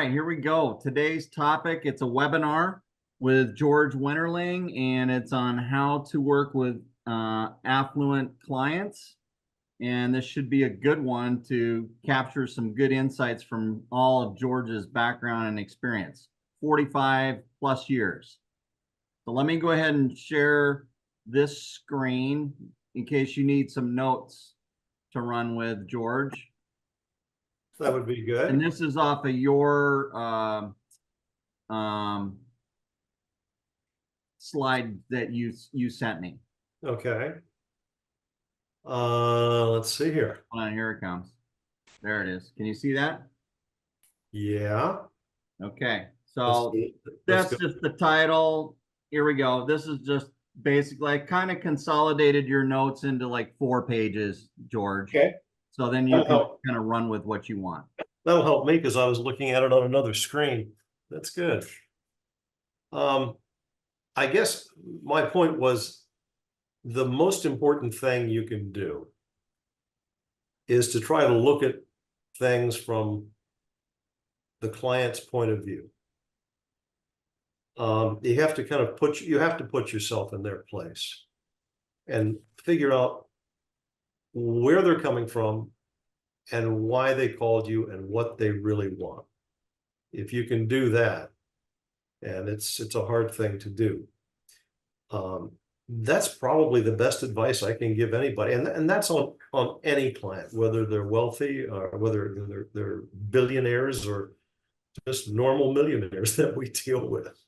right, here we go. Today's topic, it's a webinar with George Winterling, and it's on how to work with affluent clients. And this should be a good one to capture some good insights from all of George's background and experience, 45 plus years. So let me go ahead and share this screen in case you need some notes to run with, George. That would be good. And this is off of your slide that you sent me. Okay. Let's see here. Hold on, here it comes. There it is. Can you see that? Yeah. Okay. So Let's that's just the title. Here we go. This is just basically, I kind of consolidated your notes into like 4 pages, George. Okay. So then you can kind of run with what you want. That'll help me because I was looking at it on another screen. That's good. I guess my point was the most important thing you can do is to try to look at things from the client's point of view. You have to kind of put yourself in their place and figure out where they're coming from and why they called you and what they really want. If you can do that, and it's a hard thing to do, that's probably the best advice I can give anybody, and that's on any client, whether they're wealthy or whether they're billionaires or just normal millionaires that we deal with.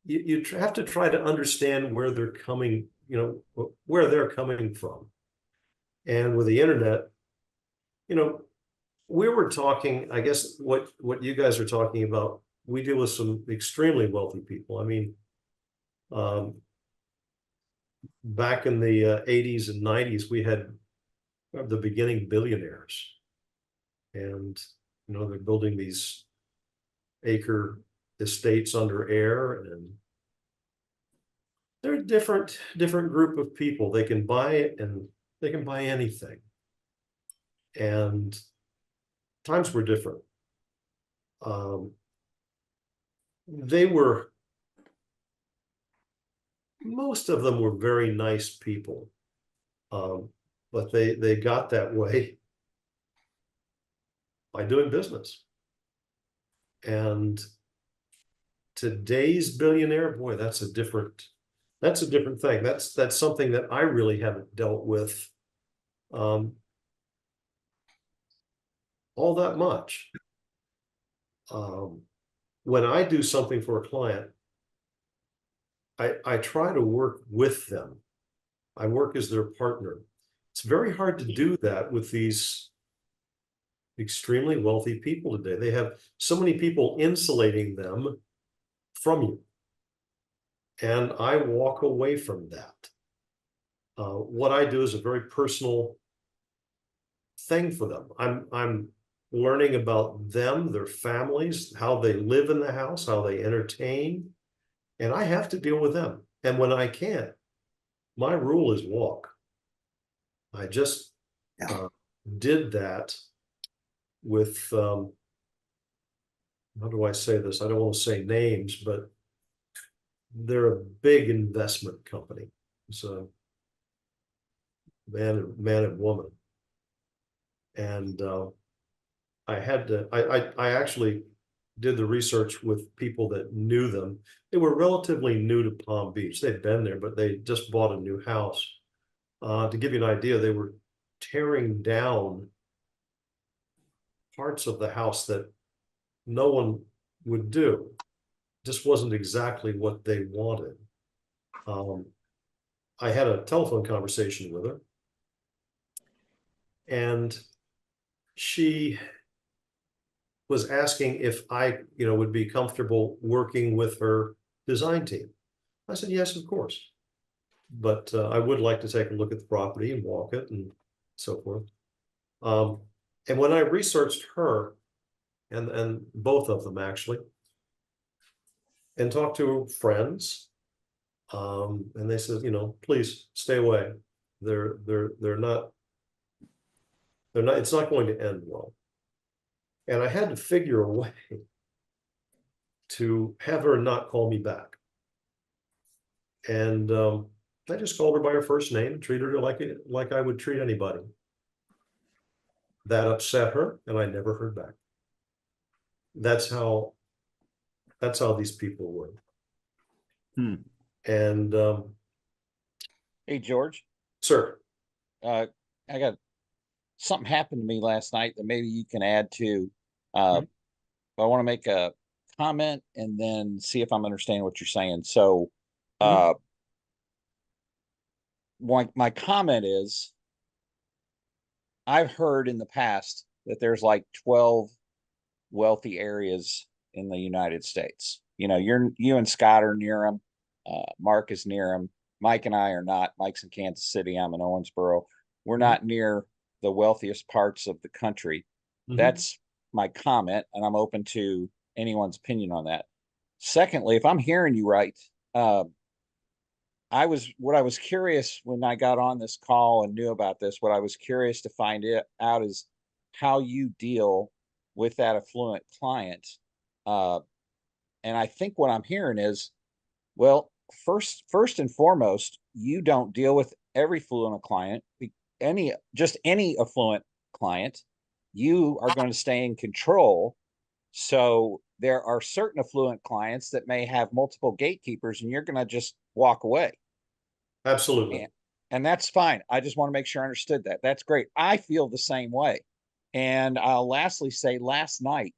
You have to try to understand where they're coming, where they're coming from. And with the internet, we were talking, I guess what you guys are talking about, we deal with some extremely wealthy people. I mean, back in the 80s and 90s, we had the beginning billionaires. And, they're building these acre estates under air, and they're a different group of people. They can buy it, and they can buy anything. And times were different. Most of them were very nice people. But they got that way by doing business. And today's billionaire, boy, that's a different thing. That's something that I really haven't dealt with all that much. When I do something for a client, I try to work with them. I work as their partner. It's very hard to do that with these extremely wealthy people today. They have so many people insulating them from you. And I walk away from that. What I do is a very personal thing for them. I'm learning about them, their families, how they live in the house, how they entertain, and I have to deal with them. And when I can't, my rule is walk. I just did that with, how do I say this? I don't want to say names, but they're a big investment company. It's a man and woman. And I actually did the research with people that knew them. They were relatively new to Palm Beach. They'd been there, but they just bought a new house. To give you an idea, they were tearing down parts of the house that no one would do. Just wasn't exactly what they wanted. I had a telephone conversation with her, and she was asking if I, would be comfortable working with her design team. I said, yes, of course. But I would like to take a look at the property and walk it and so forth. And when I researched her, and both of them actually, and talked to friends, and they said, please stay away. They're not, it's not going to end well. And I had to figure a way to have her not call me back. And I just called her by her first name and treated her like I would treat anybody. That upset her, and I never heard back. That's how these people work. And Hey, George, sir, I got something happened to me last night that maybe you can add to. I want to make a comment and then see if I'm understanding what you're saying. So, my comment is, I've heard in the past that there's like 12 wealthy areas in the United States. You know, you and Scott are near them. Mark is near them. Mike and I are not. Mike's in Kansas City. I'm in Owensboro. We're not near the wealthiest parts of the country. That's my comment, and I'm open to anyone's opinion on that. Secondly, if I'm hearing you right, what I was curious when I got on this call and knew about this, what I was curious to find out is how you deal with that affluent client. And I think what I'm hearing is, well, first and foremost, you don't deal with every affluent client, any affluent client. You are going to stay in control. So there are certain affluent clients that may have multiple gatekeepers, and you're going to just walk away. absolutely. And that's fine. I just want to make sure I understood that. That's great. I feel the same way. And I'll lastly say, last night,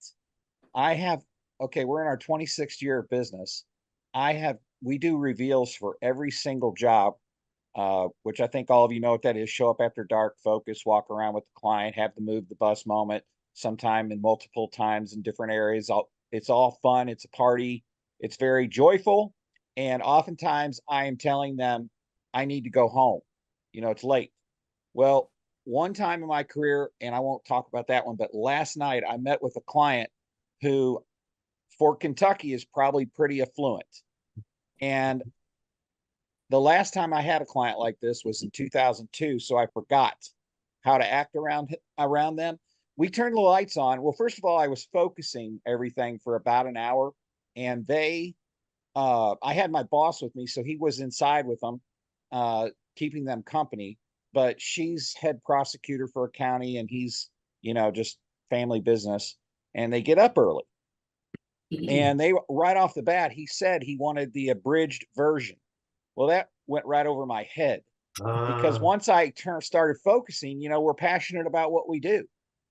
we're in our 26th year of business. We do reveals for every single job, which I think all of you know what that is. Show up after dark, focus, walk around with the client, have the move the bus moment, sometime in multiple times in different areas. It's all fun. It's a party. It's very joyful. And oftentimes I am telling them I need to go home. You know, it's late. Well, one time in my career, and I won't talk about that one, but last night I met with a client who, for Kentucky, is probably pretty affluent. And the last time I had a client like this was in 2002, so I forgot how to act around them. We turned the lights on. Well, first of all, I was focusing everything for about an hour, and I had my boss with me, so he was inside with them, keeping them company. But she's head prosecutor for a county, and he's, just family business, and they get up early. And they, right off the bat, he said he wanted the abridged version. Well, that went right over my head, because once I started focusing, we're passionate about what we do.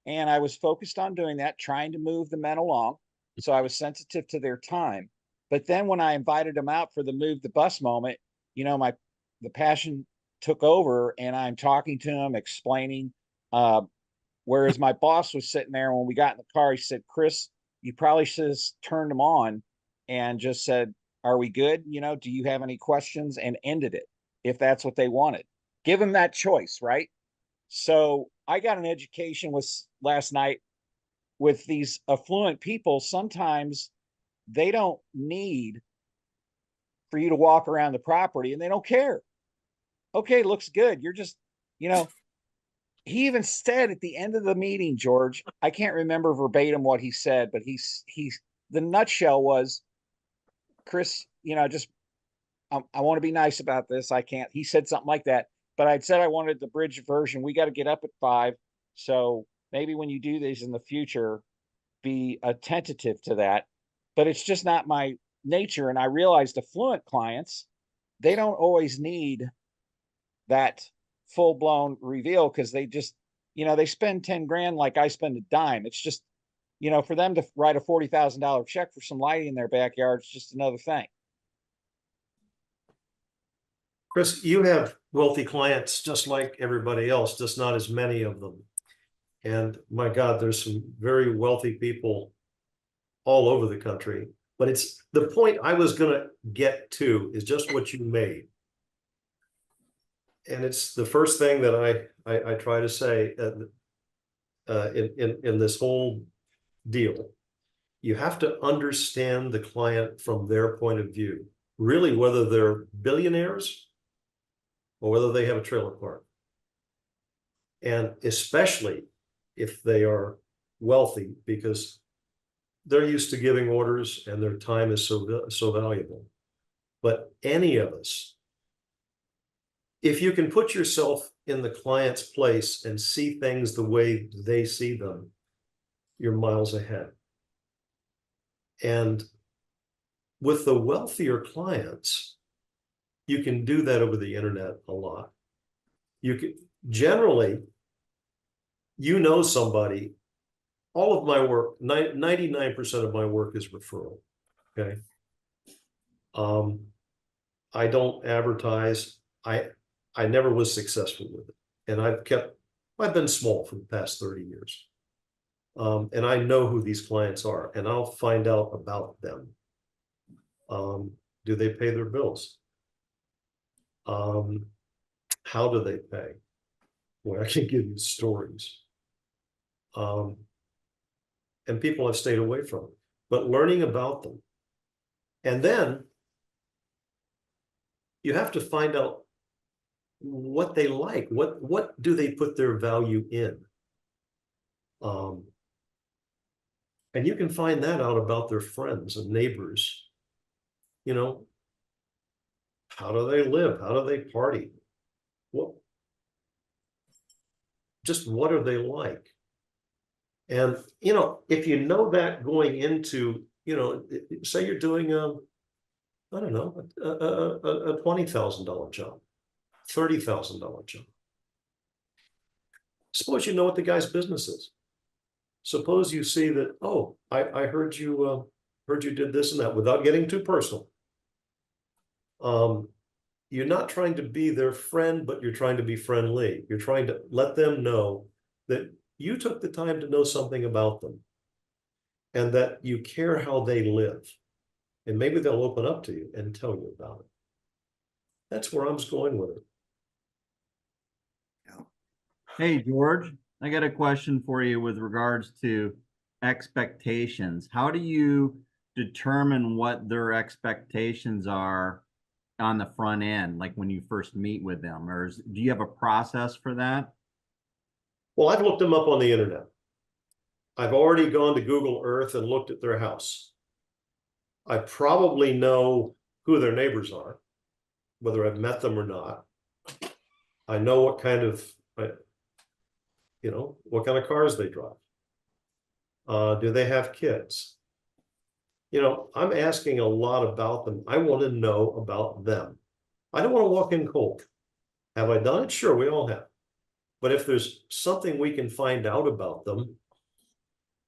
And I was focused on doing that, trying to move the men along. So I was sensitive to their time. But then when I invited them out for the move the bus moment, the passion took over, and I'm talking to them, explaining, whereas my boss was sitting there. When we got in the car, he said, Chris, you probably should have turned them on and just said, are we good? Do you have any questions? And ended it, if that's what they wanted. Give them that choice, right? So I got an education last night with these affluent people. Sometimes they don't need for you to walk around the property, and they don't care. Okay, looks good. You're just, he even said at the end of the meeting, George, I can't remember verbatim what he said, but the nutshell was, Chris, I want to be nice about this. I can't. He said something like that, but I'd said I wanted the bridge version. We got to get up at 5. So maybe when you do these in the future, be attentive to that. But it's just not my nature. And I realized affluent clients, they don't always need that full blown reveal, because they just, they spend 10 grand like I spend a dime. It's just, for them to write a $40,000 check for some lighting in their backyard, it's just another thing. Chris, you have wealthy clients just like everybody else, just not as many of them. And my God, there's some very wealthy people all over the country. But it's the point I was going to get to is just what you made. And it's the first thing that I try to say in this whole deal. You have to understand the client from their point of view, really, whether they're billionaires or whether they have a trailer park. And especially if they are wealthy because they're used to giving orders and their time is so valuable. But any of us, if you can put yourself in the client's place and see things the way they see them, you're miles ahead. And with the wealthier clients, you can do that over the internet a lot. You can generally, you know somebody, all of my work, 99% of my work is referral. Okay. I don't advertise. I never was successful with it. And I've been small for the past 30 years. And I know who these clients are, and I'll find out about them. Do they pay their bills? How do they pay? Well, I can give you stories. And people have stayed away from it, but learning about them. And then you have to find out what they like. What do they put their value in? And you can find that out about their friends and neighbors. You know, how do they live? How do they party? Just what are they like? And, you know, if you know that going into, you know, say you're doing I don't know, a $20,000 job, $30,000 job. Suppose you know what the guy's business is. Suppose you see that, oh, I heard you did this and that, without getting too personal. You're not trying to be their friend, but you're trying to be friendly. You're trying to let them know that you took the time to know something about them and that you care how they live. And maybe they'll open up to you and tell you about it. That's where I was going with it. Hey, George, I got a question for you with regards to expectations. How do you determine what their expectations are on the front end, like when you first meet with them? Or do you have a process for that? Well, I've looked them up on the internet. I've already gone to Google Earth and looked at their house. I probably know who their neighbors are, whether I've met them or not. I know what kind of, you know, what kind of cars they drive. Do they have kids? You know, I'm asking a lot about them. I want to know about them. I don't want to walk in cold. Have I done it? Sure, we all have. But if there's something we can find out about them,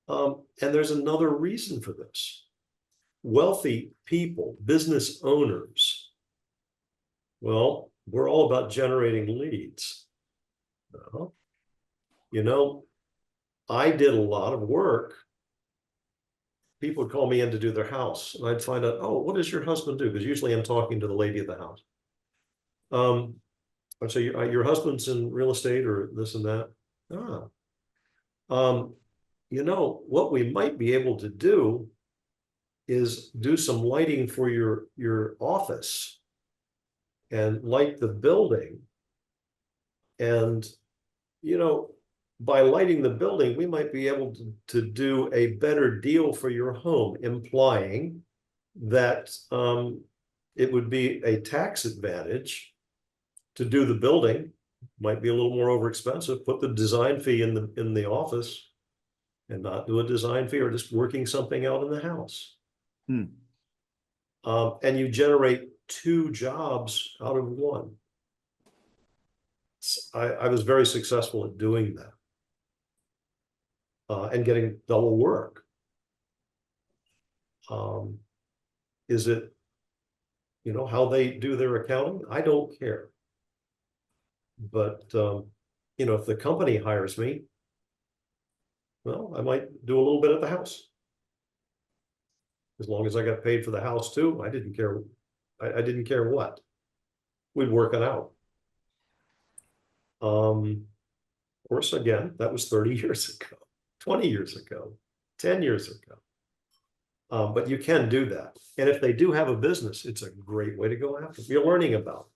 and there's another reason for this. Wealthy people, business owners, well, we're all about generating leads. You know, I did a lot of work. People would call me in to do their house, and I'd find out, oh, what does your husband do? Because usually I'm talking to the lady at the house. I'd say, your husband's in real estate or this and that. You know, what we might be able to do is do some lighting for your office and light the building. And, you know, by lighting the building, we might be able to do a better deal for your home, implying that it would be a tax advantage to do the building. Might be a little more overexpensive. Put the design fee in the office and not do a design fee, or just working something out in the house. And you generate 2 jobs out of 1. I was very successful at doing that. And getting double work. Is it, you know, how they do their accounting? I don't care. But, you know, if the company hires me, well, I might do a little bit at the house. As long as I got paid for the house too, I didn't care. I didn't care what. We'd work it out. Of course, again, that was 30 years ago, 20 years ago, 10 years ago. But you can do that. And if they do have a business, it's a great way to go after. You're learning about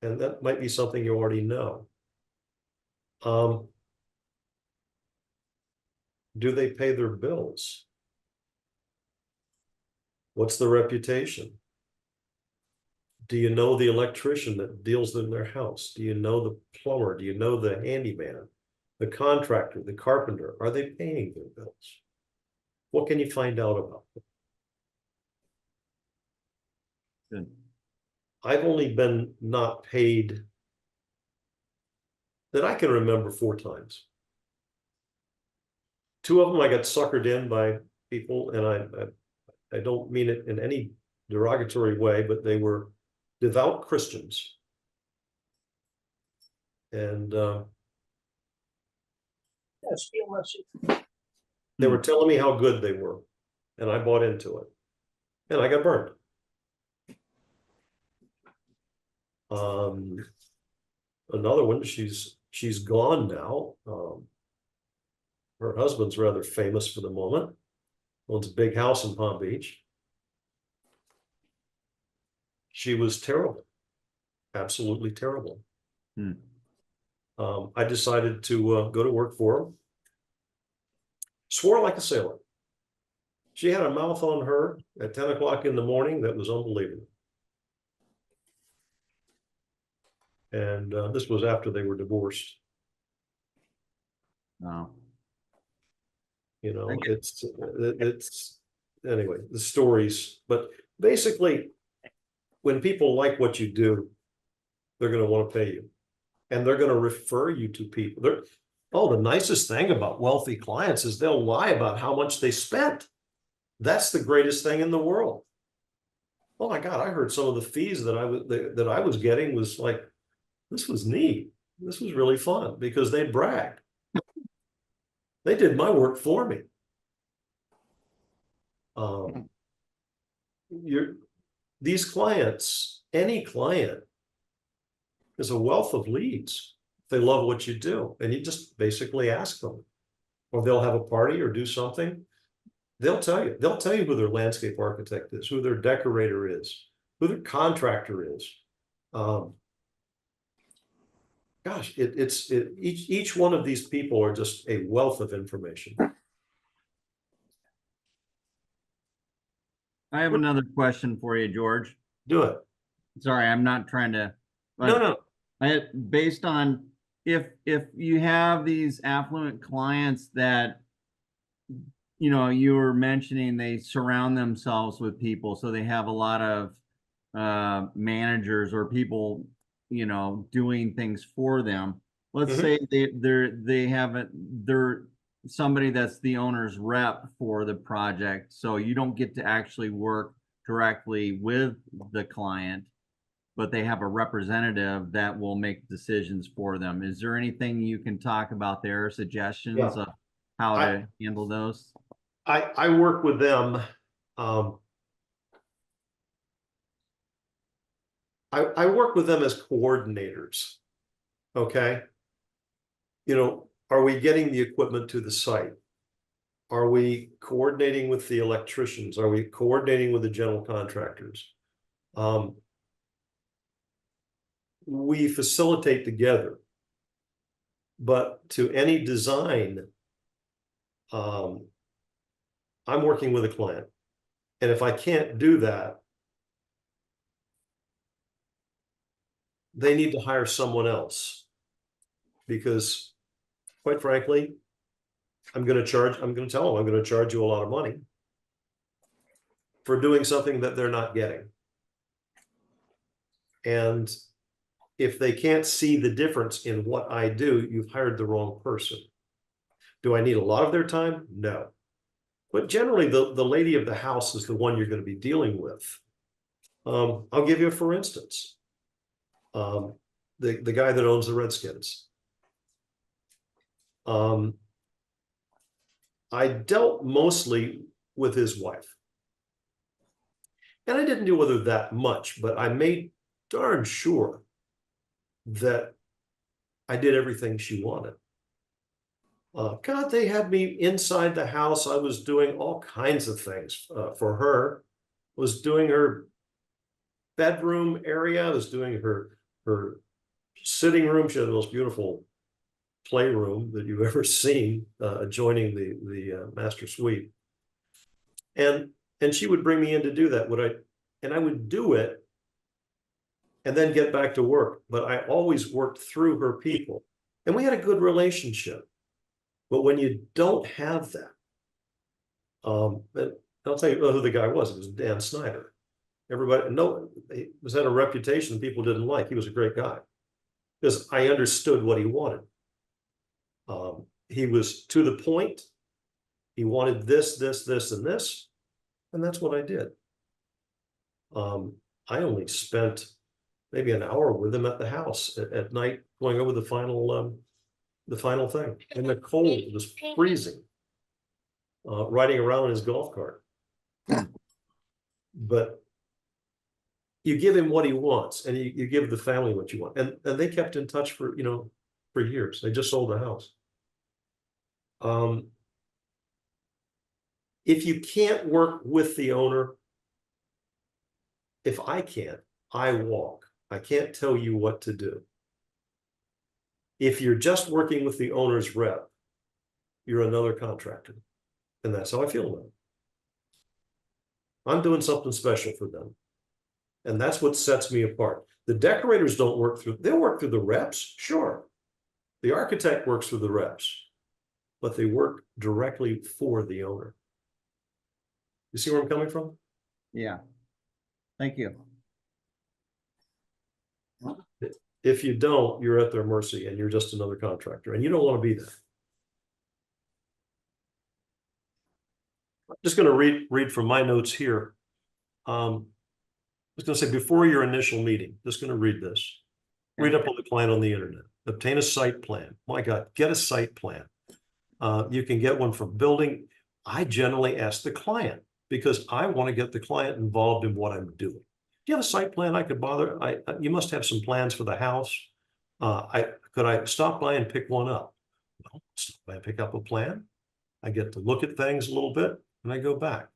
it. And that might be something you already know. Do they pay their bills? What's the reputation? Do you know the electrician that deals in their house? Do you know the plumber? Do you know the handyman, the contractor, the carpenter? Are they paying their bills? What can you find out about them? Good. I've only been not paid that I can remember 4 times. 2 of them I got suckered in by people, and I don't mean it in any derogatory way, but they were devout Christians. And they were telling me how good they were, and I bought into it, and I got burned. Another one, she's gone now. Her husband's rather famous for the moment. Owns a big house in Palm Beach. She was terrible, absolutely terrible. I decided to go to work for him. Swore like a sailor. She had a mouth on her at 10 o'clock in the morning that was unbelievable. And this was after they were divorced. Wow. You know, it's anyway, the stories. But basically, when people like what you do, they're going to want to pay you, and they're going to refer you to people. The nicest thing about wealthy clients is they'll lie about how much they spent. That's the greatest thing in the world. Oh my God, I heard some of the fees that I was getting was like, this was neat. This was really fun, because they bragged. They did my work for me. These clients, any client, is a wealth of leads. They love what you do, and you just basically ask them, or they'll have a party or do something. They'll tell you who their landscape architect is, who their decorator is, who their contractor is. Gosh, each one of these people are just a wealth of information. I have another question for you, George. Do it. Sorry, I'm not trying to. No. Based on if you have these affluent clients that, you know, you were mentioning they surround themselves with people, so they have a lot of managers or people, you know, doing things for them. Let's say they're somebody that's the owner's rep for the project, so you don't get to actually work directly with the client, but they have a representative that will make decisions for them. Is there anything you can talk about there, suggestions of how to handle those? I work with them. I work with them as coordinators. Okay. You know, are we getting the equipment to the site? Are we coordinating with the electricians? Are we coordinating with the general contractors? We facilitate together, but to any design, I'm working with a client, and if I can't do that, they need to hire someone else, because quite frankly, I'm going to tell them I'm going to charge you a lot of money for doing something that they're not getting. And if they can't see the difference in what I do, you've hired the wrong person. Do I need a lot of their time? No. But generally, the lady of the house is the one you're going to be dealing with. I'll give you a for instance. The guy that owns the Redskins. I dealt mostly with his wife. And I didn't deal with her that much, but I made darn sure that I did everything she wanted. God, they had me inside the house. I was doing all kinds of things for her. Was doing her bedroom area. I was doing her sitting room. She had the most beautiful playroom that you've ever seen, adjoining the master suite. And she would bring me in to do that. And I would do it and then get back to work. But I always worked through her people. And we had a good relationship. But when you don't have that, I'll tell you who the guy was. It was Dan Snyder. Everybody, no, he was had a reputation people didn't like. He was a great guy because I understood what he wanted. He was to the point. He wanted this, and this, and that's what I did. I only spent maybe an hour with him at the house at night, going over the final thing in the cold. It was freezing. Riding around in his golf cart. But you give him what he wants, and you give the family what you want. And they kept in touch for years. They just sold the house. If you can't work with the owner, if I can't, I walk. I can't tell you what to do. If you're just working with the owner's rep, you're another contractor. And that's how I feel about it. I'm doing something special for them. And that's what sets me apart. The decorators don't work through, they'll work through the reps, sure. The architect works through the reps, but they work directly for the owner. You see where I'm coming from? Yeah. Thank you. If you don't, you're at their mercy and you're just another contractor, and you don't want to be that. I'm just going to read from my notes here. I was going to say, before your initial meeting, just going to read this. Read up on the plan on the internet. Obtain a site plan. My God, get a site plan. You can get one from building. I generally ask the client because I want to get the client involved in what I'm doing. Do you have a site plan I could bother? You must have some plans for the house. Could I stop by and pick one up? Well, stop by and pick up a plan. I get to look at things a little bit and I go back.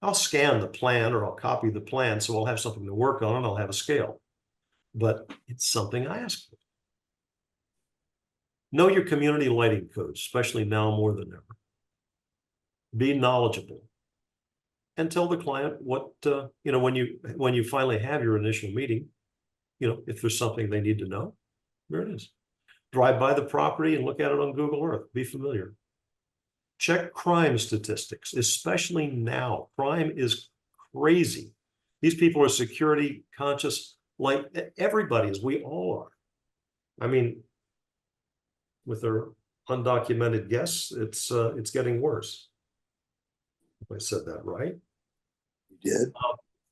I'll scan the plan or I'll copy the plan so I'll have something to work on and I'll have a scale. But it's something I ask for. Know your community lighting codes, especially now more than ever. Be knowledgeable. And tell the client what, when you finally have your initial meeting, if there's something they need to know, there it is. Drive by the property and look at it on Google Earth. Be familiar. Check crime statistics, especially now. Crime is crazy. These people are security conscious, like everybody is. We all are. I mean, with their undocumented guests, it's getting worse. If I said that right. You did.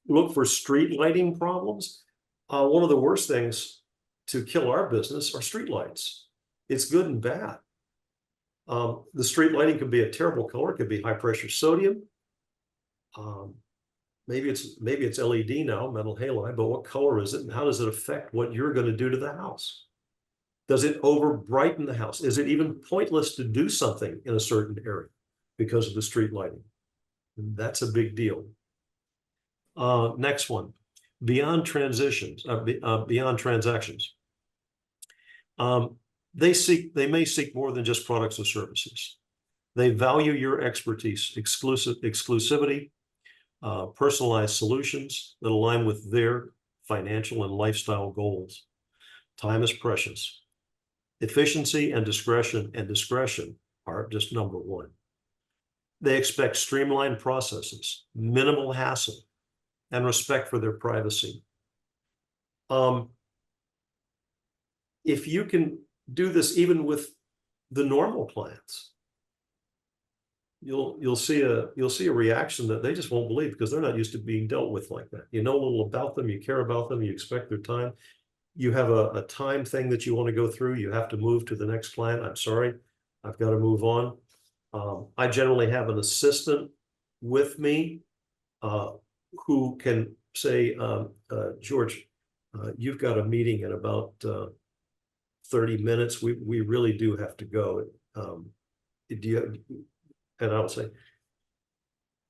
Look for street lighting problems. One of the worst things to kill our business are street lights. It's good and bad. The street lighting could be a terrible color. It could be high pressure sodium. Maybe it's LED now, metal halide, but what color is it and how does it affect what you're going to do to the house? Does it over brighten the house? Is it even pointless to do something in a certain area because of the street lighting? And that's a big deal. Next one, beyond transactions. They may seek more than just products or services. They value your expertise, exclusivity, personalized solutions that align with their financial and lifestyle goals. Time is precious. Efficiency and discretion are just number one. They expect streamlined processes, minimal hassle, and respect for their privacy. If you can do this even with the normal clients, you'll see a reaction that they just won't believe because they're not used to being dealt with like that. You know a little about them, you care about them, you expect their time. You have a time thing that you want to go through. You have to move to the next client. I'm sorry, I've got to move on. I generally have an assistant with me who can say, George, you've got a meeting in about 30 minutes. We really do have to go. And I'll say,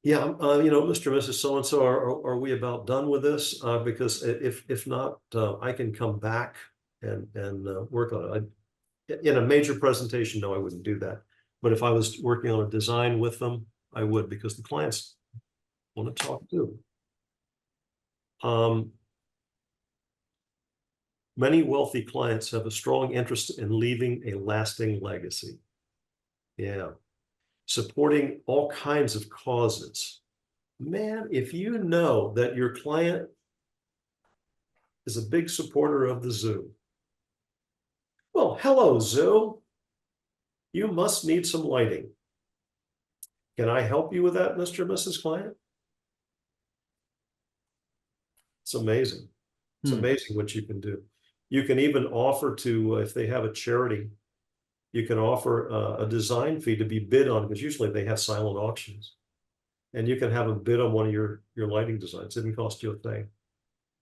yeah, Mr. and Mrs. So-and-so, are we about done with this? Because if not, I can come back and work on it. In a major presentation, no, I wouldn't do that. But if I was working on a design with them, I would, because the clients want to talk too. Many wealthy clients have a strong interest in leaving a lasting legacy. Yeah. Supporting all kinds of causes. Man, if you know that your client is a big supporter of the zoo. Well, hello, zoo. You must need some lighting. Can I help you with that, Mr. and Mrs. Client? It's amazing. It's amazing what you can do. You can even offer to, if they have a charity, you can offer a design fee to be bid on, because usually they have silent auctions. And you can have them bid on one of your lighting designs. It didn't cost you a thing.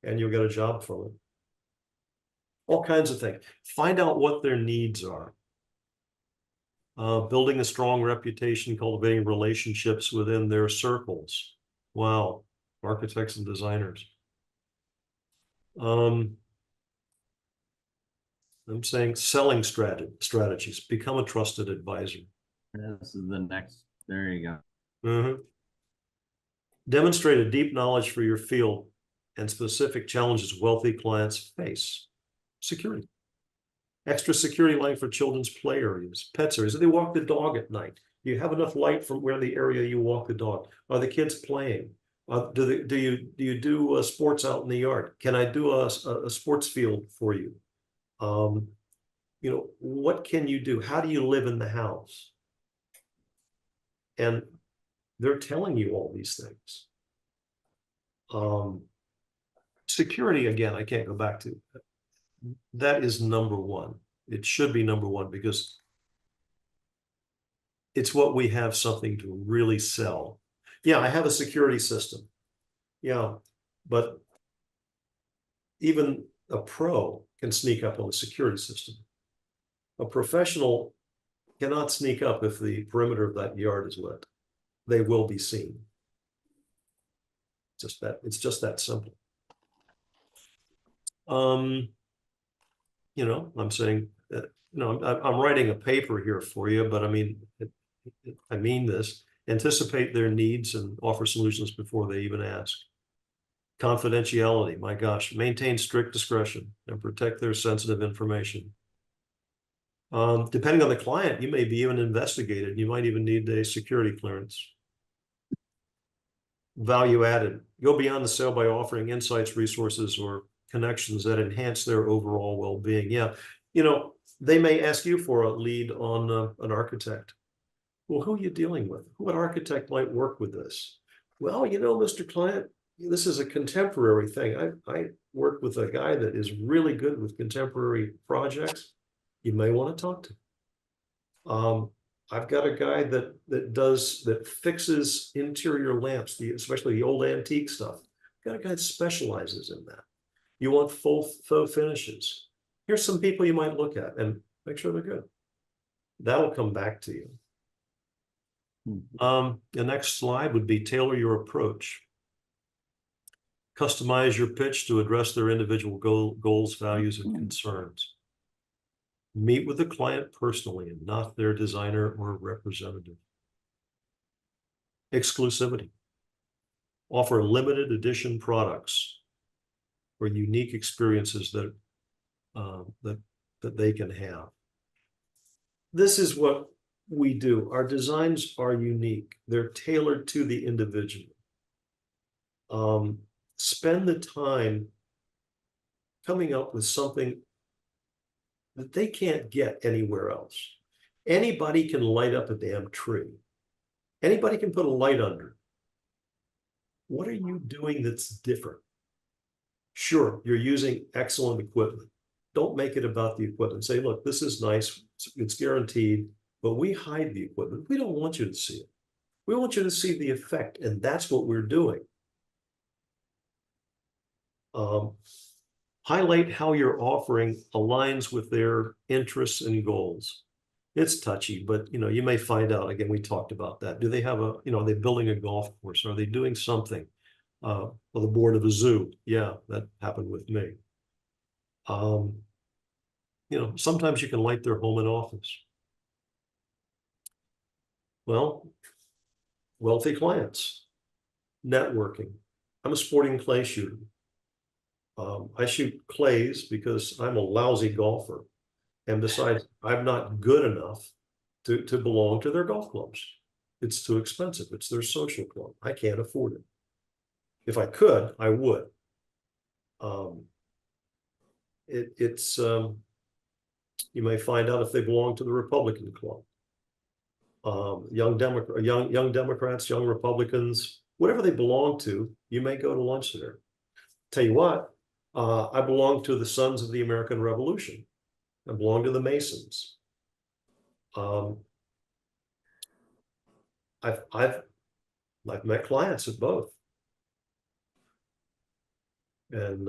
And you'll get a job from it. All kinds of things. Find out what their needs are. Building a strong reputation, cultivating relationships within their circles. Wow, architects and designers. I'm saying selling strategies, become a trusted advisor. This is the next, there you go. Demonstrate a deep knowledge for your field and specific challenges wealthy clients face. Security. Extra security light for children's play areas, pets areas. Do they walk the dog at night? Do you have enough light from where the area you walk the dog? Are the kids playing? Do you do sports out in the yard? Can I do a sports field for you? You know, what can you do? How do you live in the house? And they're telling you all these things. Security, again, I can't go back to. That is number one. It should be number one, because it's what we have something to really sell. Yeah, I have a security system. Yeah, but even a pro can sneak up on the security system. A professional cannot sneak up if the perimeter of that yard is wet. They will be seen. It's just that simple. You know, I'm saying that, you know, I'm writing a paper here for you, but I mean, I mean this. Anticipate their needs and offer solutions before they even ask. Confidentiality, my gosh, maintain strict discretion and protect their sensitive information. Depending on the client, you may be even investigated. You might even need a security clearance. Value added, go beyond the sale by offering insights, resources, or connections that enhance their overall well-being. Yeah, you know, they may ask you for a lead on an architect. Well, who are you dealing with? What architect might work with this? Well, you know, Mr. Client, this is a contemporary thing. I work with a guy that is really good with contemporary projects. You may want to talk to. I've got a guy that fixes interior lamps, especially the old antique stuff. I've got a guy that specializes in that. You want faux finishes. Here's some people you might look at and make sure they're good. That'll come back to you. The next slide would be tailor your approach. Customize your pitch to address their individual goals, values, and concerns. Meet with the client personally and not their designer or representative. Exclusivity. Offer limited edition products or unique experiences that they can have. This is what we do. Our designs are unique. They're tailored to the individual. Spend the time coming up with something that they can't get anywhere else. Anybody can light up a damn tree. Anybody can put a light under. What are you doing that's different? Sure, you're using excellent equipment. Don't make it about the equipment. Say, look, this is nice. It's guaranteed, but we hide the equipment. We don't want you to see it. We want you to see the effect, and that's what we're doing. Highlight how your offering aligns with their interests and goals. It's touchy, but you know, you may find out, again, we talked about that. Do they have a, you know, are they building a golf course? Are they doing something? Or the board of a zoo? Yeah, that happened with me. You know, sometimes you can light their home and office. Well, wealthy clients, networking. I'm a sporting clay shooter. I shoot clays because I'm a lousy golfer. And besides, I'm not good enough to belong to their golf clubs. It's too expensive. It's their social club. I can't afford it. If I could, I would. It's you may find out if they belong to the Republican club. Young Democrats, young Republicans, whatever they belong to, you may go to lunch there. Tell you what, I belong to the Sons of the American Revolution. I belong to the Masons. I've met clients at both, and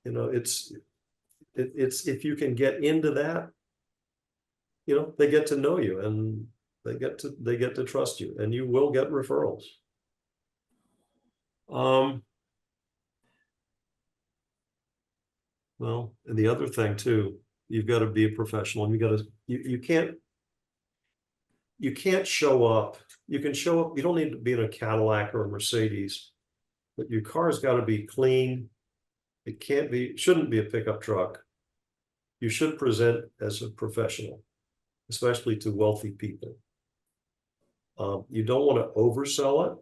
you know, it's if you can get into that, you know, they get to know you and they get to trust you, and you will get referrals. Well, and the other thing too, you've got to be a professional, and you can't show up. You can show up, you don't need to be in a Cadillac or a Mercedes, but your car's got to be clean. It shouldn't be a pickup truck. You should present as a professional, especially to wealthy people. You don't want to oversell it.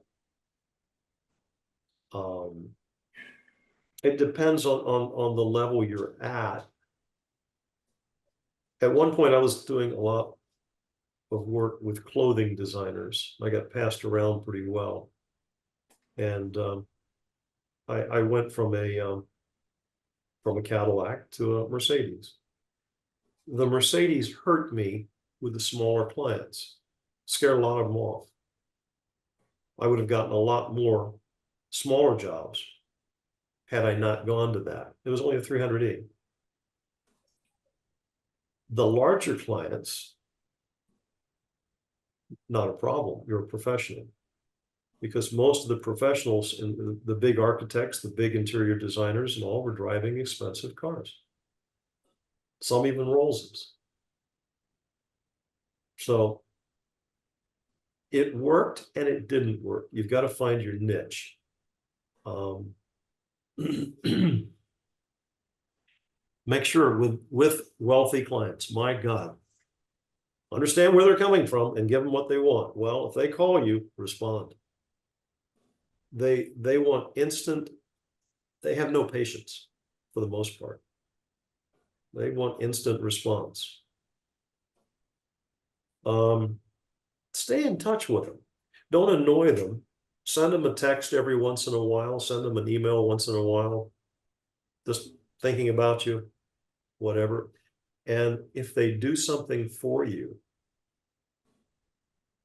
It depends on the level you're at. At one point, I was doing a lot of work with clothing designers. I got passed around pretty well, and I went from a Cadillac to a Mercedes. The Mercedes hurt me with the smaller clients, scared a lot of them off. I would have gotten a lot more smaller jobs had I not gone to that. It was only a 300E. The larger clients, not a problem. You're a professional. Because most of the professionals and the big architects, the big interior designers and all were driving expensive cars. Some even Rolls's. So it worked and it didn't work. You've got to find your niche. Make sure with wealthy clients, my God, understand where they're coming from and give them what they want. Well, if they call you, respond. They want instant, they have no patience for the most part. They want instant response. Stay in touch with them. Don't annoy them. Send them a text every once in a while. Send them an email once in a while. Just thinking about you, whatever. And if they do something for you,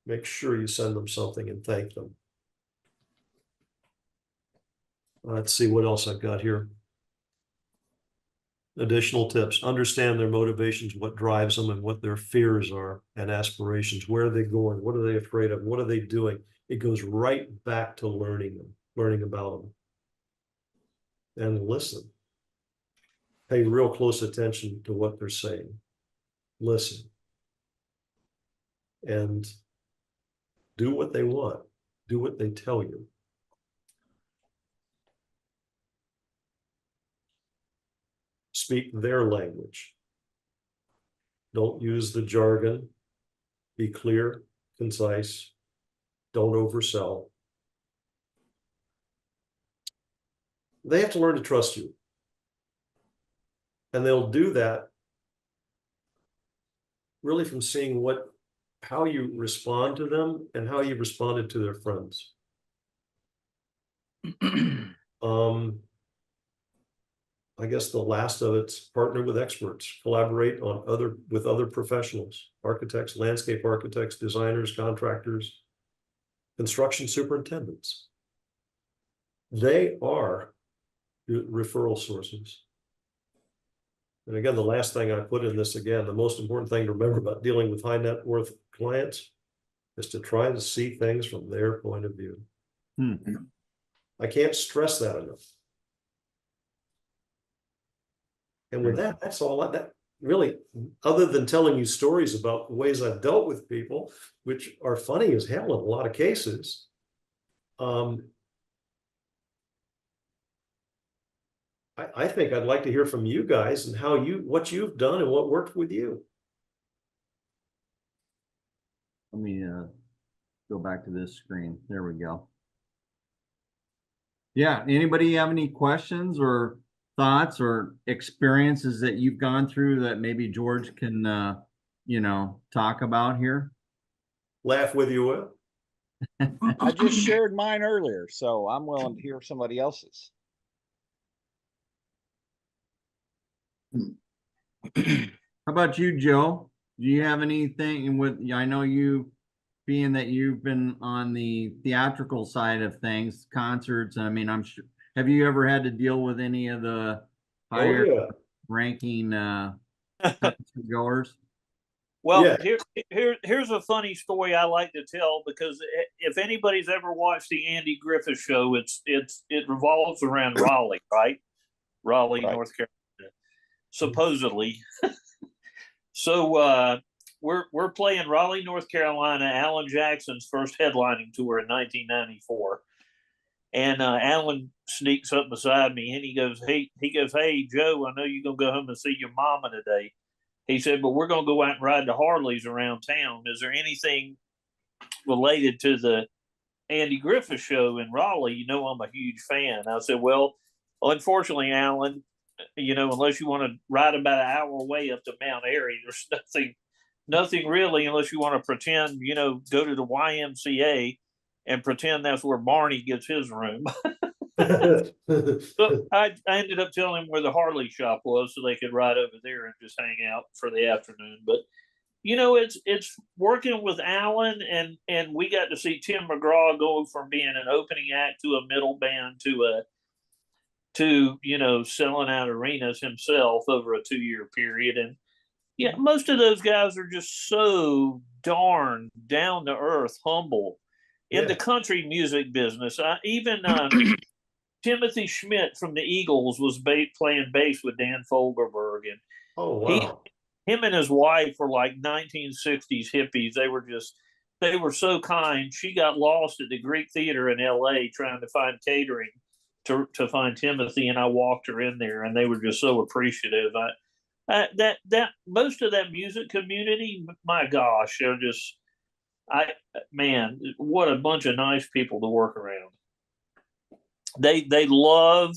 make sure you send them something and thank them. Let's see what else I've got here. Additional tips. Understand their motivations, what drives them, and what their fears are and aspirations. Where are they going? What are they afraid of? What are they doing? It goes right back to learning about them. And listen. Pay real close attention to what they're saying. Listen. And do what they want. Do what they tell you. Speak their language. Don't use the jargon. Be clear, concise. Don't oversell. They have to learn to trust you. And they'll do that really from seeing how you respond to them and how you responded to their friends. I guess the last of it's partner with experts, collaborate with other professionals, architects, landscape architects, designers, contractors, construction superintendents. They are referral sources. And again, the last thing I put in this, again, the most important thing to remember about dealing with high net worth clients is to try to see things from their point of view. I can't stress that enough. And with that, that's all that really, other than telling you stories about the ways I've dealt with people, which are funny as hell in a lot of cases, I think I'd like to hear from you guys and what you've done and what worked with you. Let me go back to this screen. There we go. Yeah, anybody have any questions or thoughts or experiences that you've gone through that maybe George can talk about here? Laugh with you, Will. I just shared mine earlier, so I'm willing to hear somebody else's. How about you, Joe? Do you have anything with, I know you, being that you've been on the theatrical side of things, concerts, I mean, I'm sure, have you ever had to deal with any of the higher Oh, yeah. ranking goers? Well, Yeah. here's a funny story I like to tell, because if anybody's ever watched the Andy Griffith Show, it revolves around Raleigh, right? Raleigh, Right. North Carolina, supposedly. So we're playing Raleigh, North Carolina, Alan Jackson's first headlining tour in 1994, and Alan sneaks up beside me and he goes, "Hey, Joe, I know you're gonna go home and see your mama today." He said, "But we're going to go out and ride the Harleys around town. Is there anything related to the Andy Griffith Show in Raleigh? You know, I'm a huge fan." I said, "Well, unfortunately, Alan, unless you want to ride about an hour away up to Mount Airy, there's nothing really, unless you want to pretend, go to the YMCA and pretend that's where Barney gets his room." So I ended up telling him where the Harley shop was so they could ride over there and just hang out for the afternoon. But it's working with Alan, and we got to see Tim McGraw go from being an opening act to a middle band to selling out arenas himself over a 2-year period. And yeah, most of those guys are just so darn down to earth, humble in the country music business. Even Timothy Schmidt from the Eagles was playing bass with Dan Fogelberg, and Oh, wow. him and his wife were like 1960s hippies. They were so kind. She got lost at the Greek Theater in L.A. trying to find catering to find Timothy, and I walked her in there, and they were just so appreciative. That most of that music community, my gosh, they're just, man, what a bunch of nice people to work around. They love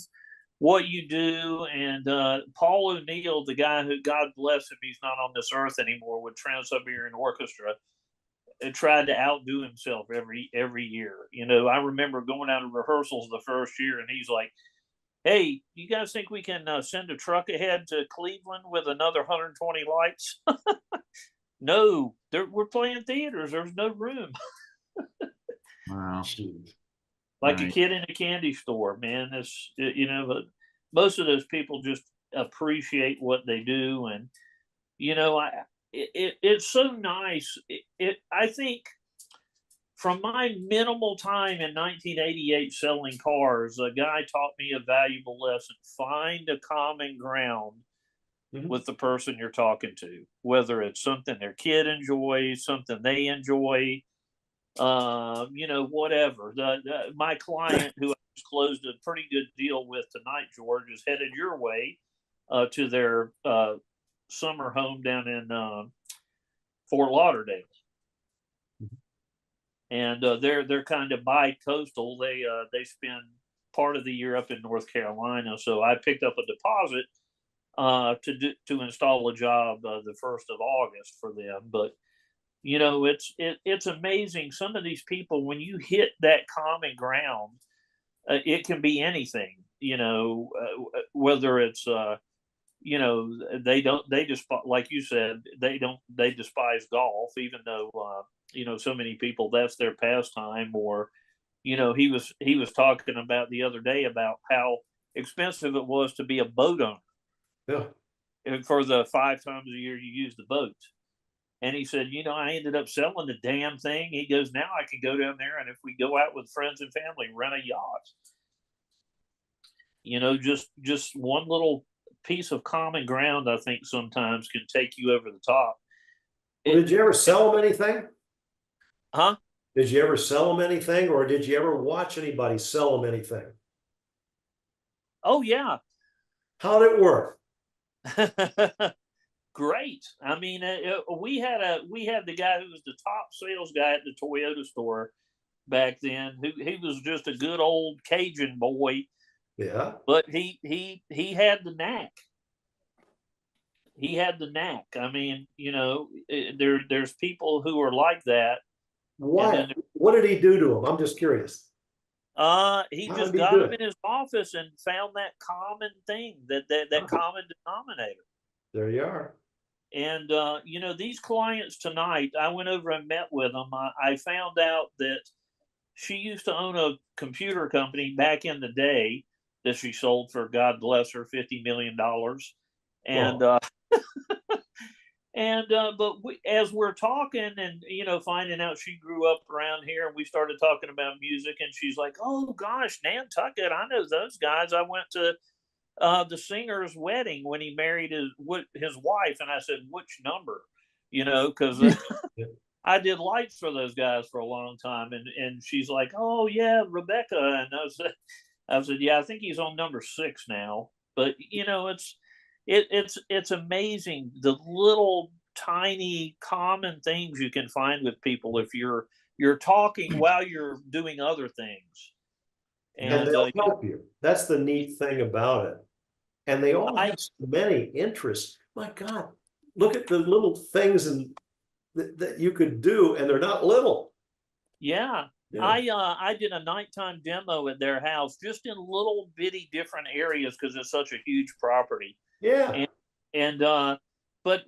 what you do. And Paul O'Neill, the guy who, God bless him, he's not on this earth anymore, with Trans-Siberian Orchestra, tried to outdo himself every year. I remember going out of rehearsals the first year, and he's like, "Hey, you guys think we can send a truck ahead to Cleveland with another 120 lights?" No, we're playing theaters. There's no room. Wow. Like Right. a kid in a candy store, man. But most of those people just appreciate what they do. And, it's so nice. I think from my minimal time in 1988 selling cars, a guy taught me a valuable lesson. Find a common ground with the person you're talking to, whether it's something their kid enjoys, something they enjoy, whatever. My client, who I just closed a pretty good deal with tonight, George, is headed your way to their summer home down in Fort Lauderdale. And they're kind of bi-coastal. They spend part of the year up in North Carolina. So I picked up a deposit to install a job the 1st of August for them. But it's amazing. Some of these people, when you hit that common ground, it can be anything. Whether it's they just, like you said, they despise golf, even though so many people, that's their pastime. Or he was talking about the other day about how expensive it was to be a boat owner. Yeah. And for the 5 times a year you use the boat. And he said, I ended up selling the damn thing. He goes, now I can go down there, and if we go out with friends and family, rent a yacht. Just one little piece of common ground, I think sometimes can take you over the top. Well, did you ever sell them anything? Huh? Did you ever sell them anything, or did you ever watch anybody sell them anything? Oh yeah. How'd it work? Great. I mean, we had the guy who was the top sales guy at the Toyota store back then. He was just a good old Cajun boy, Yeah. but he had the knack. He had the knack. I mean, there's people who are like that. Why? What did he do to them? I'm just curious. He How just did he got do him it? in his office and found that common thing, that common denominator. There you are. And these clients tonight, I went over and met with them. I found out that she used to own a computer company back in the day that she sold for, God bless her, $50 million. And but as we're talking and finding out she grew up around here, and we started talking about music, and she's like, "Oh gosh, Nantucket, I know those guys. I went to the singer's wedding when he married his wife," and I said, "Which number?" Because I did lights for those guys for a long time, and she's like, "Oh yeah, Rebecca," and I said, "Yeah, I think he's on number 6 now." But it's amazing the little tiny common things you can find with people if you're talking while you're doing other things. And they'll help you. That's the neat thing about it. And they all have so many interests. My God, look at the little things that you could do, and they're not little. Yeah. I did a nighttime demo at their house, just in little bitty different areas because it's such a huge property. Yeah. But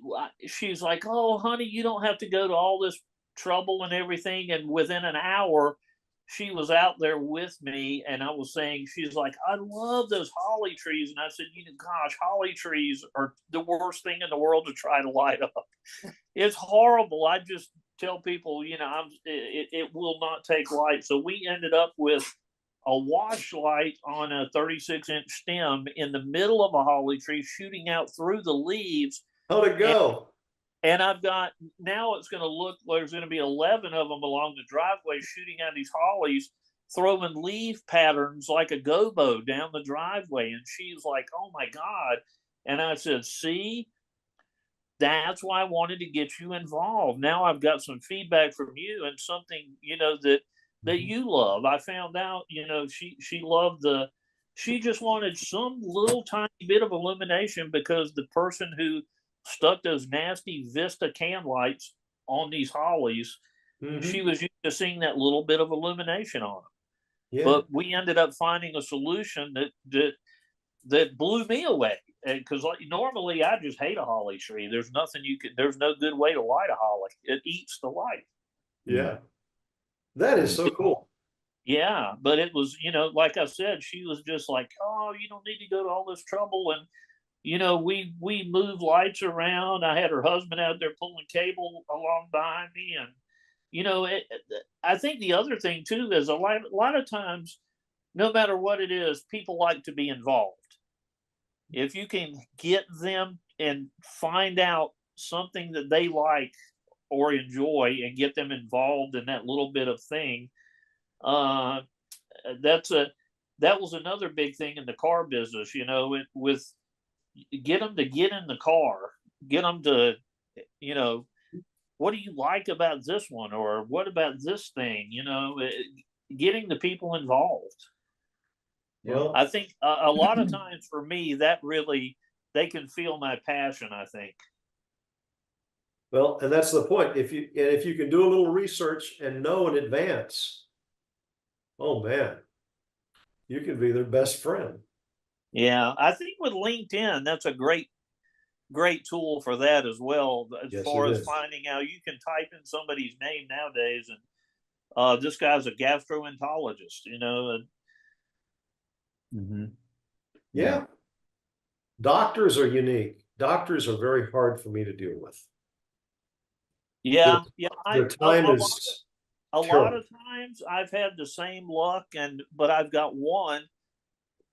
she's like, "Oh, honey, you don't have to go to all this trouble and everything." And within an hour, she was out there with me, and I was saying, she's like, "I love those holly trees." And I said, "Gosh, holly trees are the worst thing in the world to try to light up. It's horrible." I just tell people, it will not take light. So we ended up with a wash light on a 36-inch stem in the middle of a holly tree, shooting out through the leaves. How'd it go? And I've got, now it's going to look like there's going to be 11 of them along the driveway shooting out these hollies, throwing leaf patterns like a gobo down the driveway. And she's like, "Oh my God." And I said, "See, that's why I wanted to get you involved. Now I've got some feedback from you and something, that you love." I found out, she loved she just wanted some little tiny bit of illumination because the person who stuck those nasty Vista can lights on these hollies, she was used to seeing that little bit of illumination on them. Yeah. But we ended up finding a solution that blew me away, because normally I just hate a holly tree. There's no good way to light a holly. It eats the light. Yeah. That is so cool. Yeah, but it was, like I said, she was just like, "Oh, you don't need to go to all this trouble." And we moved lights around. I had her husband out there pulling cable along behind me, and I think the other thing too is a lot of times, no matter what it is, people like to be involved. If you can get them and find out something that they like or enjoy and get them involved in that little bit of thing, that was another big thing in the car business. With get them to get in the car, get them to, what do you like about this one, or what about this thing? Getting the people involved. Well, I think a lot of times for me, that really, they can feel my passion, I think. well, and that's the point. If you can do a little research and know in advance, oh man, you can be their best friend. Yeah, I think with LinkedIn, that's a great tool for that as well. As far as finding out, you can type in somebody's name nowadays, and this guy's a gastroenterologist, Yeah. Doctors are unique. Doctors are very hard for me to deal with. Yeah, Their time is a lot of times I've had the same luck, but I've got one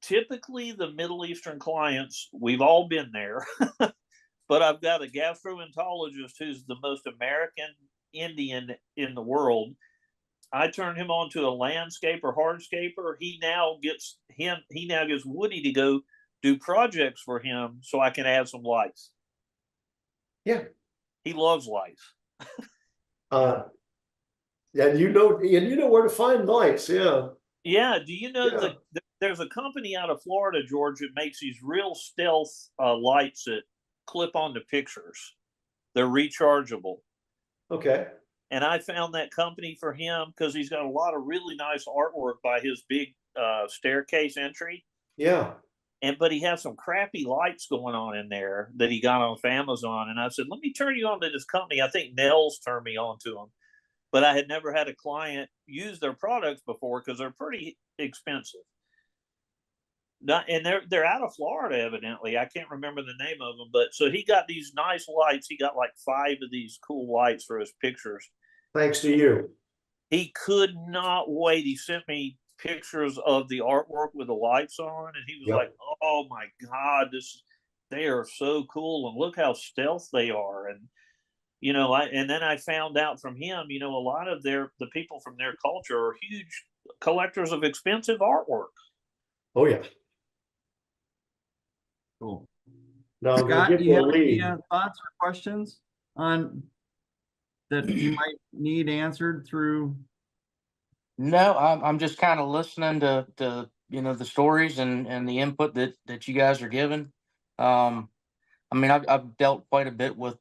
typically the Middle Eastern clients, we've all been there, but I've got a gastroenterologist who's the most American Indian in the world. I turned him on to a landscaper, hardscaper. He now gets Woody to go do projects for him so I can add some lights. Yeah. He loves lights. And you know where to find lights. Yeah. Yeah. Do you know Yeah. there's a company out of Florida, George, that makes these real stealth lights that clip onto pictures. They're rechargeable. Okay. And I found that company for him because he's got a lot of really nice artwork by his big staircase entry. Yeah. But he has some crappy lights going on in there that he got off Amazon. And I said, let me turn you on to this company. I think Nels turned me on to them. But I had never had a client use their products before because they're pretty expensive. And they're out of Florida, evidently. I can't remember the name of them. But so he got these nice lights. He got like 5 of these cool lights for his pictures. Thanks to you. He could not wait. He sent me pictures of the artwork with the lights on, and he was like, "Oh my God, they are so cool, and look how stealth they are." And and then I found out from him, a lot of the people from their culture are huge collectors of expensive artwork. Oh yeah. Cool. Now I'm Scott, gonna do give you you a have any lead. thoughts or questions on that you might need answered through? No, I'm just kind of listening to the stories and the input that you guys are giving. I mean, I've dealt quite a bit with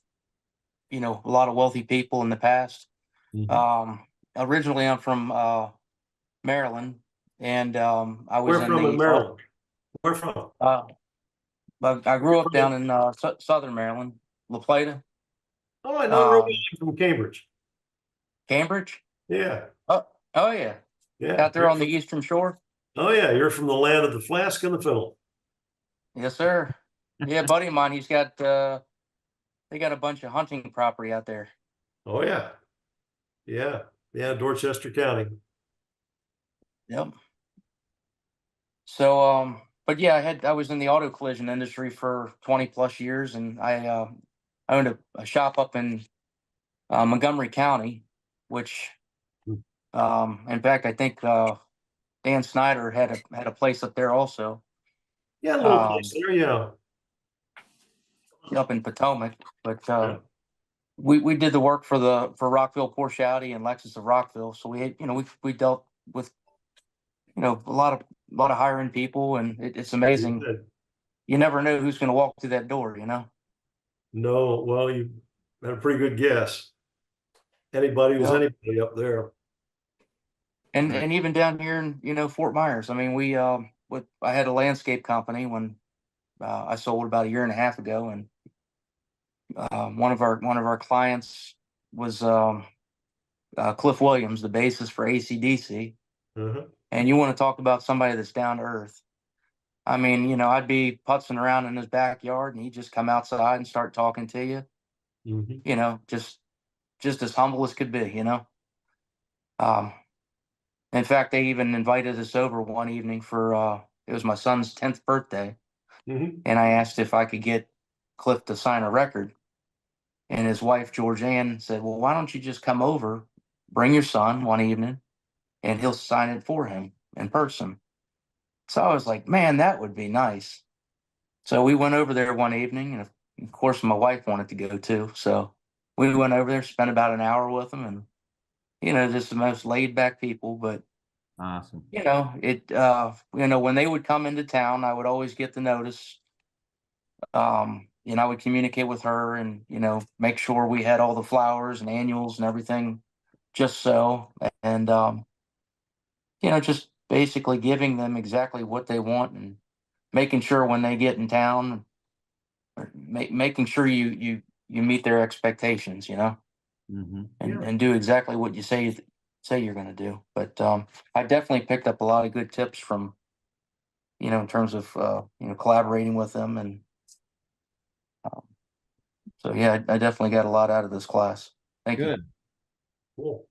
a lot of wealthy people in the past. Originally, I'm from Maryland, and I was Where from in Maryland? Where from? I grew up down in southern Maryland, La Plata. Oh, I know real well from Cambridge. Cambridge. Yeah. Oh yeah, Yeah. out there on the Eastern Shore. Oh yeah, you're from the land of the flask and the fiddle. Yes, sir. Yeah, buddy of mine, he's got they got a bunch of hunting property out there. Oh yeah. Yeah. Yeah, Dorchester County. Yep. So but yeah, I was in the auto collision industry for 20 plus years, and I owned a shop up in Montgomery County, which in fact I think Dan Snyder had a place up there also. Yeah, a little place there, yeah. Up in Potomac, but we did the work for Rockville, Porsche Audi, and Lexus of Rockville. So we had, we dealt with a lot of hiring people, and it's amazing. You never know who's going to walk through that door, No, well, you had a pretty good guess. Anybody was anybody up there. And even down here in Fort Myers. I mean, I had a landscape company when I sold about a year and a half ago, and one of our clients was Cliff Williams, the bassist for AC/DC. And you want to talk about somebody that's down to earth. I mean, I'd be putzing around in his backyard, and he'd just come outside and start talking to you. Just as humble as could be. In fact, they even invited us over one evening for it was my son's 10th birthday, and I asked if I could get Cliff to sign a record. And his wife, Georgianne, said, well, why don't you just come over, bring your son one evening, and he'll sign it for him in person. So I was like, man, that would be nice. So we went over there one evening, and of course my wife wanted to go too. So we went over there, spent about an hour with them, and, just the most laid back people. But, awesome. When they would come into town, I would always get the notice. I would communicate with her and, make sure we had all the flowers and annuals and everything just so. And, just basically giving them exactly what they want and making sure when they get in town, or making sure you meet their expectations, and do exactly what you say you're going to do. But I definitely picked up a lot of good tips from, in terms of, collaborating with them. And so, yeah, I definitely got a lot out of this class. Thank you. Good. Cool.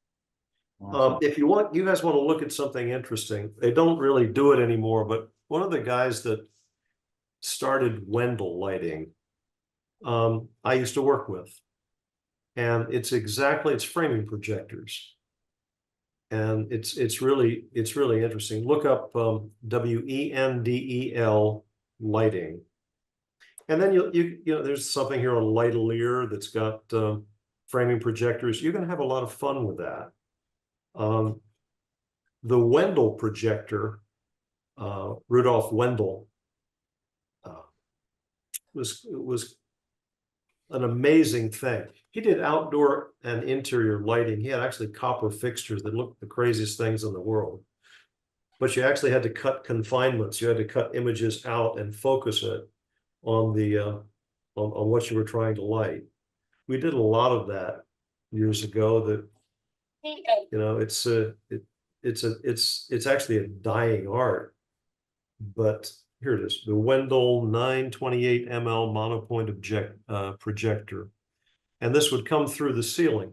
Awesome. If you guys want to look at something interesting, they don't really do it anymore, but one of the guys that started Wendell Lighting, I used to work with. And it's framing projectors. And it's really interesting. Look up Wendel lighting. And then you know, there's something here on Lightelier that's got framing projectors. You're going to have a lot of fun with that. The Wendell projector, Rudolph Wendell, was an amazing thing. He did outdoor and interior lighting. He had actually copper fixtures that looked the craziest things in the world. But you actually had to cut confinements. You had to cut images out and focus it on the on what you were trying to light. We did a lot of that years ago. That, you know, it's actually a dying art. But here it is, the Wendell 928 ml monopoint projector. And this would come through the ceiling.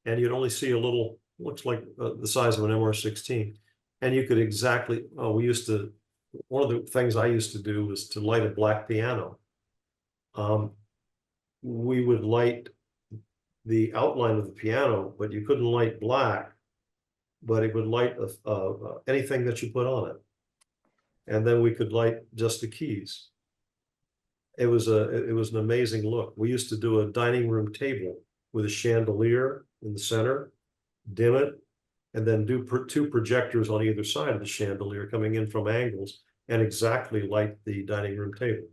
And you'd only see a little, looks like the size of an MR16. And you could exactly, one of the things I used to do was to light a black piano. We would light the outline of the piano, but you couldn't light black, but it would light anything that you put on it. And then we could light just the keys. It was an amazing look. We used to do a dining room table with a chandelier in the center, dim it, and then do two projectors on either side of the chandelier coming in from angles and exactly light the dining room table.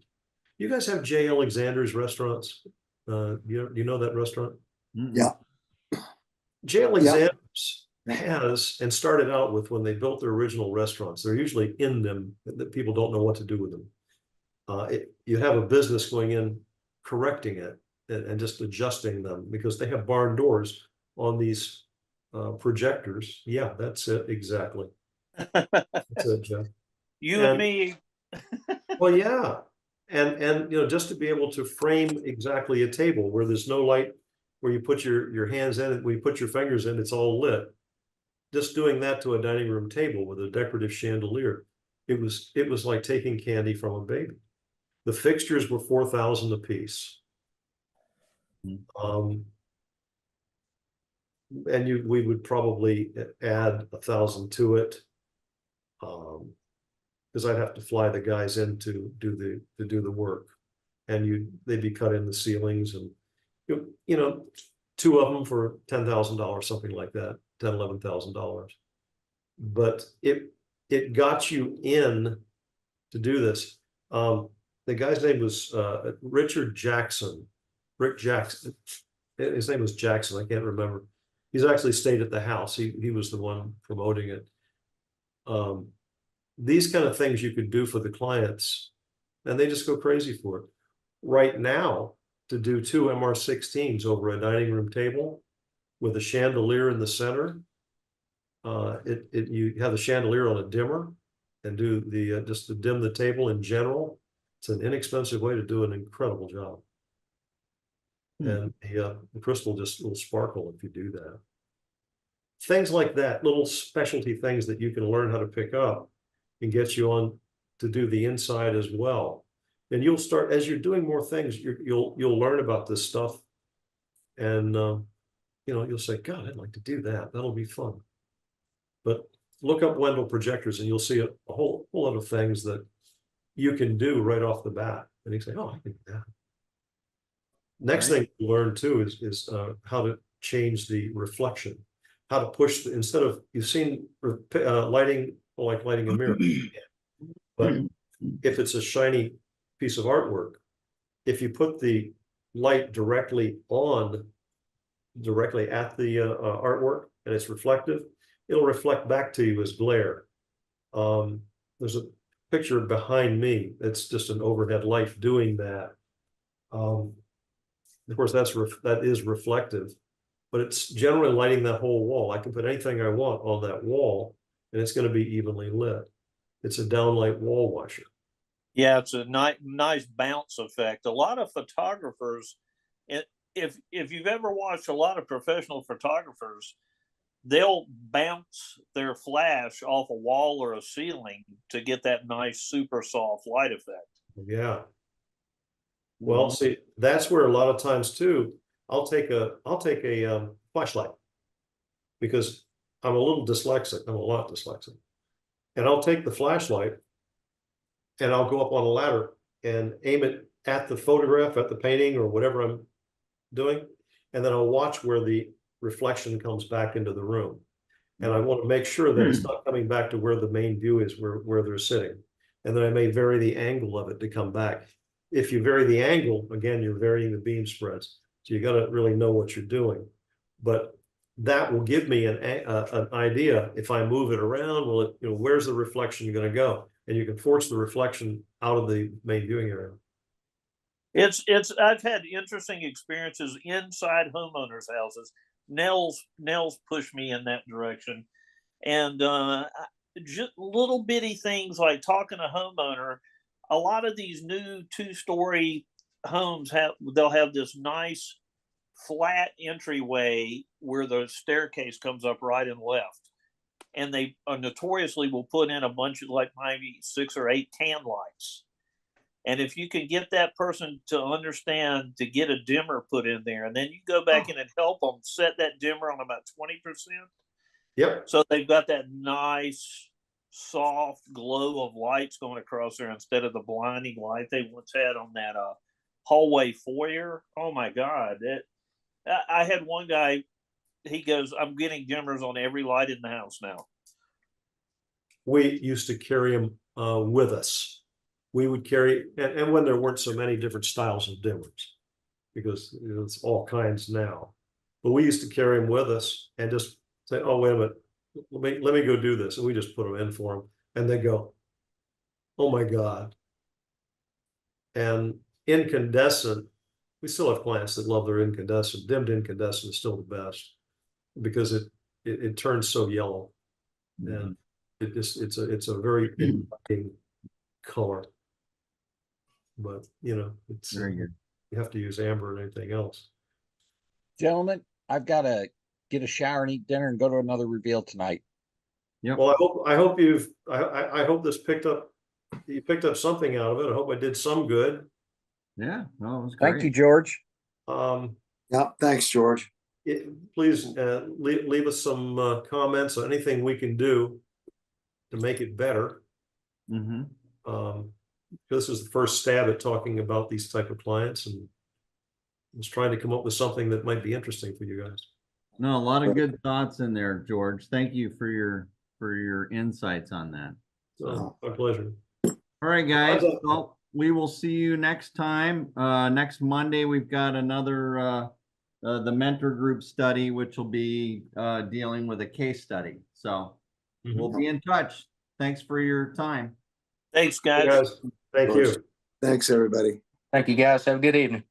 You guys have J. Alexander's restaurants? You know that restaurant? Yeah. J. Alexander's has, and started out with, when they built their original restaurants, they're usually in them that people don't know what to do with them. You have a business going in, correcting it and just adjusting them, because they have barn doors on these projectors. Yeah, that's it, exactly. That's it, Jeff. You and me. Well, yeah. And you know, just to be able to frame exactly a table where there's no light, where you put your hands in it, where you put your fingers in, it's all lit. Just doing that to a dining room table with a decorative chandelier, it was like taking candy from a baby. The fixtures were $4,000 a piece. And we would probably add 1,000 to it, because I'd have to fly the guys in to do the work, and they'd be cut in the ceilings, and you know, two of them for $10,000, something like that, $10,000, $11,000. But it got you in to do this. The guy's name was Richard Jackson, Rick Jackson. His name was Jackson. I can't remember. He's actually stayed at the house. He was the one promoting it. These kind of things you could do for the clients, and they just go crazy for it. Right now, to do two MR16s over a dining room table with a chandelier in the center, you have the chandelier on a dimmer and do the just to dim the table in general. It's an inexpensive way to do an incredible job. And the crystal just will sparkle if you do that. Things like that, little specialty things that you can learn how to pick up and get you on to do the inside as well. And you'll start, as you're doing more things, you'll learn about this stuff, and you know, you'll say, God, I'd like to do that. That'll be fun. But look up Wendell projectors, and you'll see a whole lot of things that you can do right off the bat. And you say, oh, I can do that. Next thing you learn too is how to change the reflection, how to push instead of, you've seen lighting, like lighting a mirror, but if it's a shiny piece of artwork, if you put the light directly at the artwork and it's reflective, it'll reflect back to you as glare. There's a picture behind me. It's just an overhead light doing that. Of course, that is reflective, but it's generally lighting that whole wall. I can put anything I want on that wall, and it's going to be evenly lit. It's a downlight wall washer. Yeah, it's a nice bounce effect. A lot of photographers, if you've ever watched a lot of professional photographers, they'll bounce their flash off a wall or a ceiling to get that nice super soft light effect. Yeah. Well, see, that's where a lot of times too, I'll take a flashlight because I'm a little dyslexic. I'm a lot dyslexic. And I'll take the flashlight and I'll go up on a ladder and aim it at the photograph, at the painting or whatever I'm doing. And then I'll watch where the reflection comes back into the room. And I want to make sure that it's not coming back to where the main view is, where they're sitting. And then I may vary the angle of it to come back. If you vary the angle, again, you're varying the beam spreads. So you got to really know what you're doing. But that will give me an idea. If I move it around, well, it, where's the reflection going to go? And you can force the reflection out of the main viewing area. I've had interesting experiences inside homeowners' houses. Nels pushed me in that direction. And just little bitty things like talking to a homeowner. A lot of these new 2-story homes they'll have this nice flat entryway where the staircase comes up right and left. And they notoriously will put in a bunch of like maybe 6 or 8 can lights. And if you can get that person to understand to get a dimmer put in there, and then you go back in and help them set that dimmer on about 20%. Yep. So they've got that nice, soft glow of lights going across there instead of the blinding light they once had on that hallway foyer. Oh my God. I had one guy, he goes, I'm getting dimmers on every light in the house now. We used to carry them with us. We would carry, and when there weren't so many different styles of dimmers, because it's all kinds now, but we used to carry them with us and just say, oh, wait a minute, let me go do this. And we just put them in for them and they go, oh my God. And incandescent, we still have clients that love their incandescent. Dimmed incandescent is still the best because it turns so yellow. And it's a very inviting color. But it's Very good. You have to use amber and anything else. Gentlemen, I've got to get a shower and eat dinner and go to another reveal tonight. Yep. Well, I hope I hope this you picked up something out of it. I hope I did some good. Yeah, no, it was great. Thank you, George. Yeah, thanks, George. Please leave us some comments on anything we can do to make it better. This is the first stab at talking about these type of clients, and just trying to come up with something that might be interesting for you guys. No, a lot of good thoughts in there, George. Thank you for your insights on that. So, my pleasure. All right, guys. Well, we will see you next time. Next Monday, we've got another the mentor group study, which will be dealing with a case study. So we'll be in touch. Thanks for your time. Thanks, guys. Thank you. Thanks, everybody. Thank you, guys. Have a good evening.